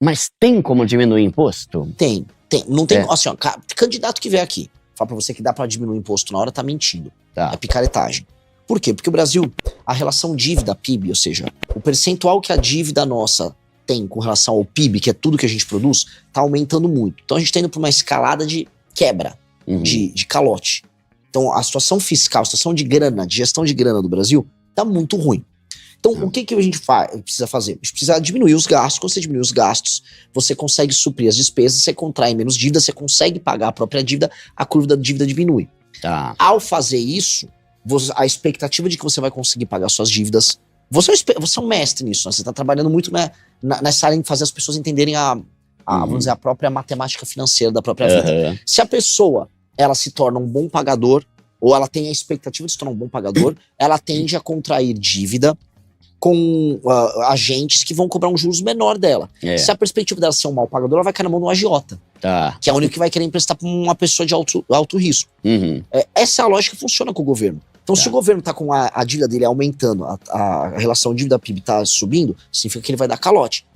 Mas tem como diminuir imposto? Tem. Não tem, assim, ó, candidato que vier aqui, fala pra você que dá pra diminuir o imposto na hora, tá mentindo. É picaretagem. Por quê? Porque o Brasil, a relação dívida-PIB, ou seja, o percentual que a dívida nossa tem com relação ao PIB, que é tudo que a gente produz, tá aumentando muito. Então a gente tá indo pra uma escalada de quebra, de calote. Então a situação fiscal, a situação de grana, de gestão de grana do Brasil, tá muito ruim. Então, o que a gente precisa fazer? A gente precisa diminuir os gastos. Quando você diminui os gastos, você consegue suprir as despesas, você contrai menos dívida, você consegue pagar a própria dívida, a curva da dívida diminui. Ao fazer isso, a expectativa de que você vai conseguir pagar suas dívidas... Você é um mestre nisso, né? Você está trabalhando muito nessa área de fazer as pessoas entenderem vamos dizer, a própria matemática financeira da própria vida. Se a pessoa ela se torna um bom pagador, ou ela tem a expectativa de se tornar um bom pagador, ela tende a contrair dívida com agentes que vão cobrar um juros menor dela. Se a perspectiva dela ser um mau pagador, ela vai cair na mão do agiota, que é o único que vai querer emprestar para uma pessoa de alto risco. Essa é a lógica que funciona com o governo. Então, se o governo está com a dívida dele aumentando, a relação dívida-PIB está subindo, significa que ele vai dar calote.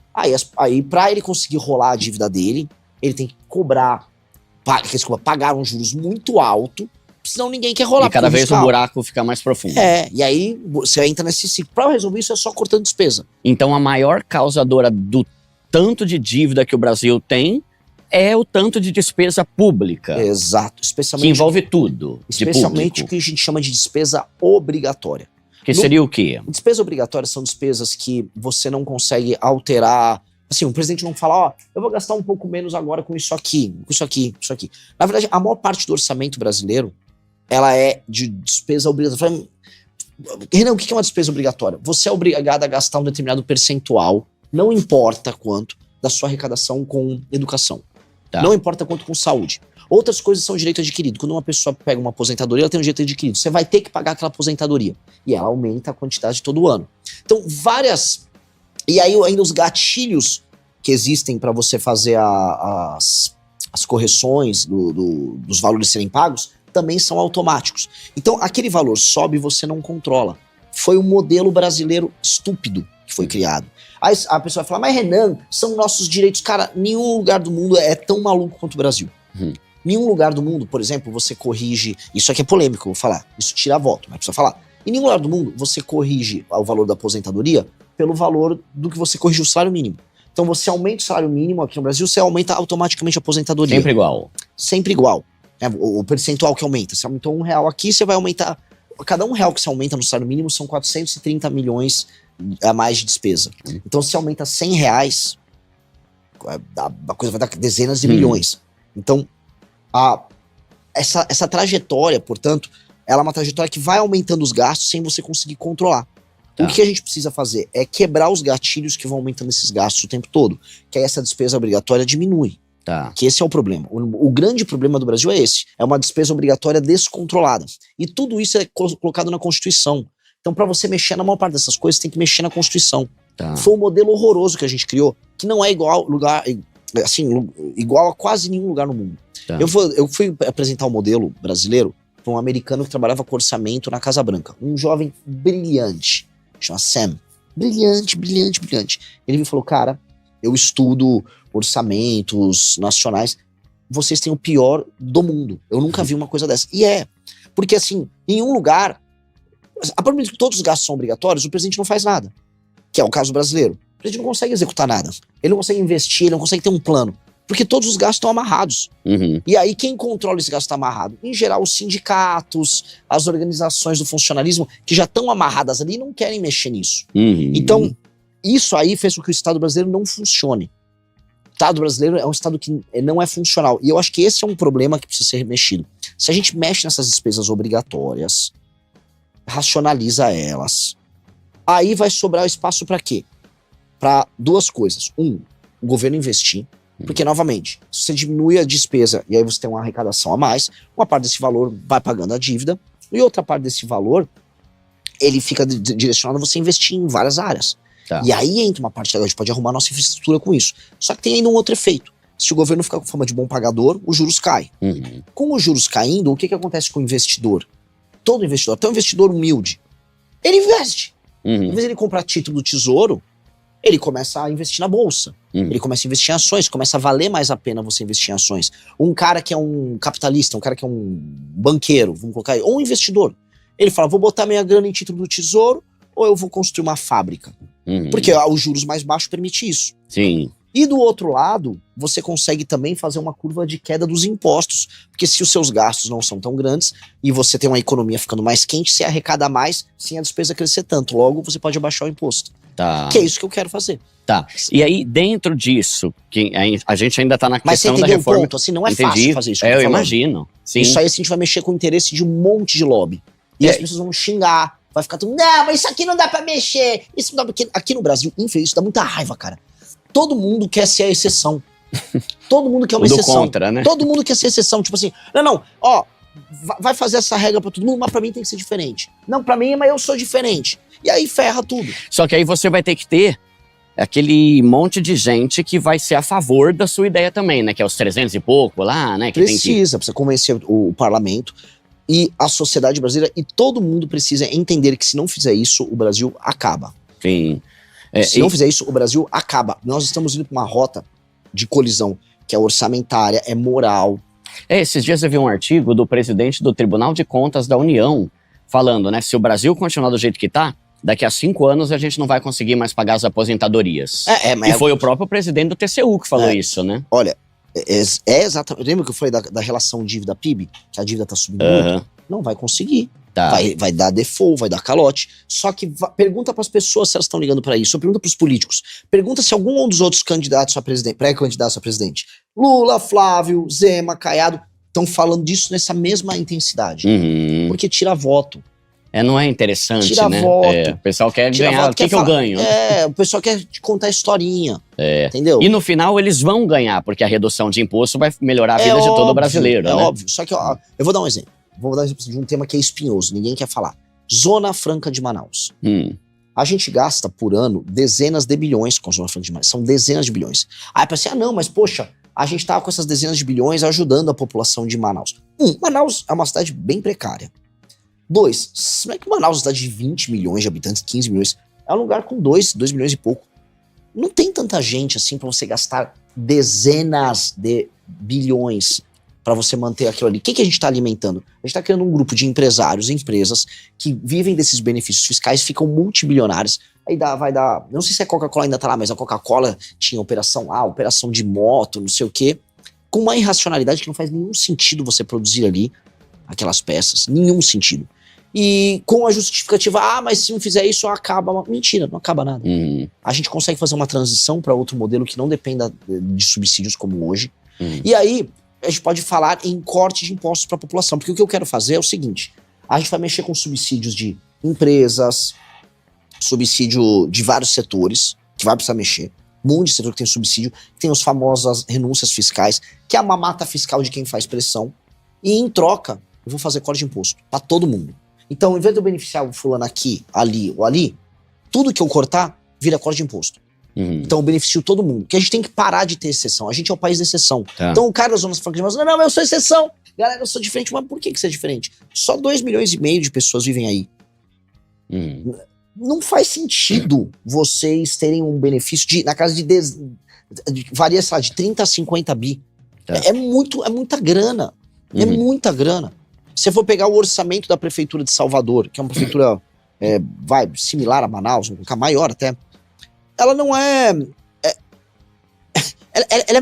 Aí para ele conseguir rolar a dívida dele, ele tem que pagar um juros muito alto, senão ninguém quer rolar. E cada vez o buraco fica mais profundo. E aí você entra nesse ciclo. Para resolver isso é só cortando despesa. Então a maior causadora do tanto de dívida que o Brasil tem é o tanto de despesa pública. Exato. Que envolve tudo. Especialmente o que a gente chama de despesa obrigatória. Que seria o quê? Despesa obrigatória são despesas que você não consegue alterar. Assim, o presidente não fala, eu vou gastar um pouco menos agora com isso aqui, com isso aqui, isso aqui. Na verdade, a maior parte do orçamento brasileiro ela é de despesa obrigatória. Renan, o que é uma despesa obrigatória? Você é obrigado a gastar um determinado percentual, não importa quanto, da sua arrecadação com educação. Não importa quanto com saúde. Outras coisas são direito adquirido. Quando uma pessoa pega uma aposentadoria, ela tem um direito adquirido. Você vai ter que pagar aquela aposentadoria. E ela aumenta a quantidade todo ano. Então, E aí ainda os gatilhos que existem para você fazer as correções dos valores serem pagos também são automáticos. Então, aquele valor sobe e você não controla. Foi um modelo brasileiro estúpido que foi criado. Aí a pessoa vai falar, mas Renan, são nossos direitos. Cara, nenhum lugar do mundo é tão maluco quanto o Brasil. Nenhum lugar do mundo, por exemplo, você corrige... Isso aqui é polêmico, eu vou falar. Isso tira voto, mas precisa falar. Em nenhum lugar do mundo, você corrige o valor da aposentadoria pelo valor do que você corrige o salário mínimo. Então, você aumenta o salário mínimo aqui no Brasil, você aumenta automaticamente a aposentadoria. Sempre igual. Sempre igual. O percentual que aumenta. Se aumentou R$1 aqui, você vai aumentar... Cada R$1 que você aumenta no salário mínimo são 430 milhões a mais de despesa. Então, se aumenta R$100, a coisa vai dar dezenas de milhões. Então, essa trajetória, portanto, ela é uma trajetória que vai aumentando os gastos sem você conseguir controlar. O que a gente precisa fazer é quebrar os gatilhos que vão aumentando esses gastos o tempo todo. Que aí essa despesa obrigatória diminui. Que esse é o problema. O grande problema do Brasil é esse. É uma despesa obrigatória descontrolada. E tudo isso é colocado na Constituição. Então, para você mexer na maior parte dessas coisas, tem que mexer na Constituição. Foi um modelo horroroso que a gente criou, que não é igual a quase nenhum lugar no mundo. Eu fui apresentar um modelo brasileiro para um americano que trabalhava com orçamento na Casa Branca. Um jovem brilhante, chama Sam. Brilhante. Ele me falou, cara, eu estudo orçamentos nacionais, vocês têm o pior do mundo. Eu nunca vi uma coisa dessa. E porque assim, em um lugar, a partir de que todos os gastos são obrigatórios, o presidente não faz nada. Que é o caso brasileiro. O presidente não consegue executar nada. Ele não consegue investir, ele não consegue ter um plano. Porque todos os gastos estão amarrados. E aí, quem controla esse gasto amarrado? Em geral, os sindicatos, as organizações do funcionalismo, que já estão amarradas ali e não querem mexer nisso. Então, isso aí fez com que o Estado brasileiro não funcione. O Estado brasileiro é um Estado que não é funcional. E eu acho que esse é um problema que precisa ser mexido. Se a gente mexe nessas despesas obrigatórias, racionaliza elas, aí vai sobrar espaço para quê? Para duas coisas. O governo investir. Porque, novamente, se você diminui a despesa e aí você tem uma arrecadação a mais, uma parte desse valor vai pagando a dívida e outra parte desse valor, ele fica direcionado a você investir em várias áreas. E aí entra uma parte, a gente pode arrumar nossa infraestrutura com isso. Só que tem ainda um outro efeito. Se o governo ficar com fama de bom pagador, os juros caem. Com os juros caindo, o que acontece com o investidor? Todo investidor, até um investidor humilde, ele investe. Em vez de ele comprar título do Tesouro, ele começa a investir na bolsa. Uhum. Ele começa a investir em ações, começa a valer mais a pena você investir em ações. Um cara que é um capitalista, um cara que é um banqueiro, vamos colocar aí, ou um investidor, ele fala, vou botar minha grana em título do tesouro ou eu vou construir uma fábrica. Uhum. Porque os juros mais baixos permitem isso. Sim. E do outro lado, você consegue também fazer uma curva de queda dos impostos. Porque se os seus gastos não são tão grandes e você tem uma economia ficando mais quente, você arrecada mais sem a despesa crescer tanto. Logo, você pode abaixar o imposto. Tá. Que é isso que eu quero fazer. Tá. E aí, dentro disso, que a gente ainda tá na Mas você questão da entendeu o reforma. ponto? Assim, não é Entendi. fácil fazer isso. que Eu tô falando. imagino. Sim. Isso aí assim, a gente vai mexer com o interesse de um monte de lobby. E as pessoas vão xingar. Vai ficar tudo, não, mas isso aqui não dá pra mexer. Isso não dá porque aqui no Brasil, infelizmente, isso dá muita raiva, cara. Todo mundo quer ser a exceção. Todo mundo quer uma O do exceção. contra, né? Todo mundo quer ser exceção. Tipo assim, não, ó, vai fazer essa regra pra todo mundo, mas pra mim tem que ser diferente. Não, pra mim, mas eu sou diferente. E aí ferra tudo. Só que aí você vai ter que ter aquele monte de gente que vai ser a favor da sua ideia também, né? Que é os 300 e pouco lá, né? Que Precisa convencer o parlamento e a sociedade brasileira, e todo mundo precisa entender que se não fizer isso, o Brasil acaba. Sim. Se não fizer isso, o Brasil acaba. Nós estamos indo para uma rota de colisão que é orçamentária, é moral. Esses dias eu vi um artigo do presidente do Tribunal de Contas da União falando, né? Se o Brasil continuar do jeito que tá, daqui a 5 anos a gente não vai conseguir mais pagar as aposentadorias. Mas e foi o próprio presidente do TCU que falou isso, né? Olha, é exatamente. Lembra que eu falei da relação dívida-PIB? Que a dívida tá subindo muito? Não vai conseguir. Tá. Vai dar default, vai dar calote. Só que pergunta para as pessoas se elas estão ligando para isso. Ou pergunta para os políticos. Pergunta se algum dos outros candidatos a presidente, pré-candidatos a presidente, Lula, Flávio, Zema, Caiado, estão falando disso nessa mesma intensidade. Uhum. Porque tira voto. Não é interessante, Tira né? voto. O pessoal quer Tira ganhar. voto, O que eu ganho? O pessoal quer te contar a historinha. Entendeu? E no final eles vão ganhar, porque a redução de imposto vai melhorar a vida de todo brasileiro, né? óbvio. Só que, ó, eu vou dar um exemplo. Vou dar um exemplo de um tema que é espinhoso, ninguém quer falar. Zona Franca de Manaus. A gente gasta por ano dezenas de bilhões com a Zona Franca de Manaus. São dezenas de bilhões. Aí pensa assim, não, mas poxa, a gente tava com essas dezenas de bilhões ajudando a população de Manaus. Manaus é uma cidade bem precária. 2, como é que Manaus é uma cidade de 20 milhões de habitantes, 15 milhões, é um lugar com 2 milhões e pouco. Não tem tanta gente assim pra você gastar dezenas de bilhões para você manter aquilo ali. O que a gente está alimentando? A gente está criando um grupo de empresários, empresas que vivem desses benefícios fiscais, ficam multibilionários. Aí vai dar. Não sei se a Coca-Cola ainda tá lá, mas a Coca-Cola tinha operação A, operação de moto, não sei o quê, com uma irracionalidade que não faz nenhum sentido você produzir ali aquelas peças. Nenhum sentido. E com a justificativa, mas se não fizer isso, acaba. Mentira, não acaba nada. A gente consegue fazer uma transição para outro modelo que não dependa de subsídios como hoje. E aí, a gente pode falar em corte de impostos para a população. Porque o que eu quero fazer é o seguinte: a gente vai mexer com subsídios de empresas, subsídio de vários setores, que vai precisar mexer. Um monte de setor que tem subsídio, tem as famosas renúncias fiscais, que é a mamata fiscal de quem faz pressão. E em troca, eu vou fazer corte de imposto para todo mundo. Então, ao invés de eu beneficiar o fulano aqui, ali ou ali, tudo que eu cortar vira corte de imposto. Então eu beneficio todo mundo. Porque a gente tem que parar de ter exceção. A gente é o país da exceção. Tá. Então o cara das zonas francas de Manaus, não, eu sou exceção. Galera, eu sou diferente. Mas por que você é diferente? Só 2,5 milhões de pessoas vivem aí. Não faz sentido vocês terem um benefício na casa de varia, sei lá, de 30 a 50 bi. Tá. É muita grana. É muita grana. Se você for pegar o orçamento da prefeitura de Salvador, que é uma prefeitura similar a Manaus, maior até, ela não é... Ela é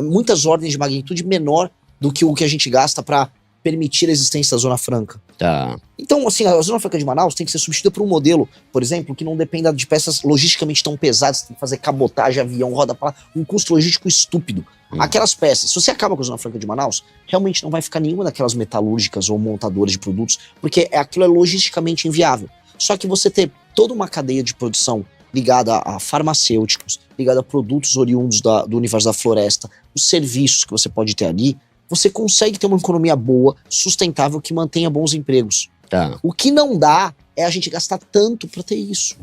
muitas ordens de magnitude menor do que o que a gente gasta para permitir a existência da Zona Franca. Tá. Então, assim, a Zona Franca de Manaus tem que ser substituída por um modelo, por exemplo, que não dependa de peças logisticamente tão pesadas, tem que fazer cabotagem, avião, roda para um custo logístico estúpido. Aquelas peças, se você acaba com a Zona Franca de Manaus, realmente não vai ficar nenhuma daquelas metalúrgicas ou montadoras de produtos, porque aquilo é logisticamente inviável. Só que você ter toda uma cadeia de produção ligada a farmacêuticos, ligada a produtos oriundos do universo da floresta, os serviços que você pode ter ali, você consegue ter uma economia boa, sustentável, que mantenha bons empregos. Tá. O que não dá é a gente gastar tanto para ter isso.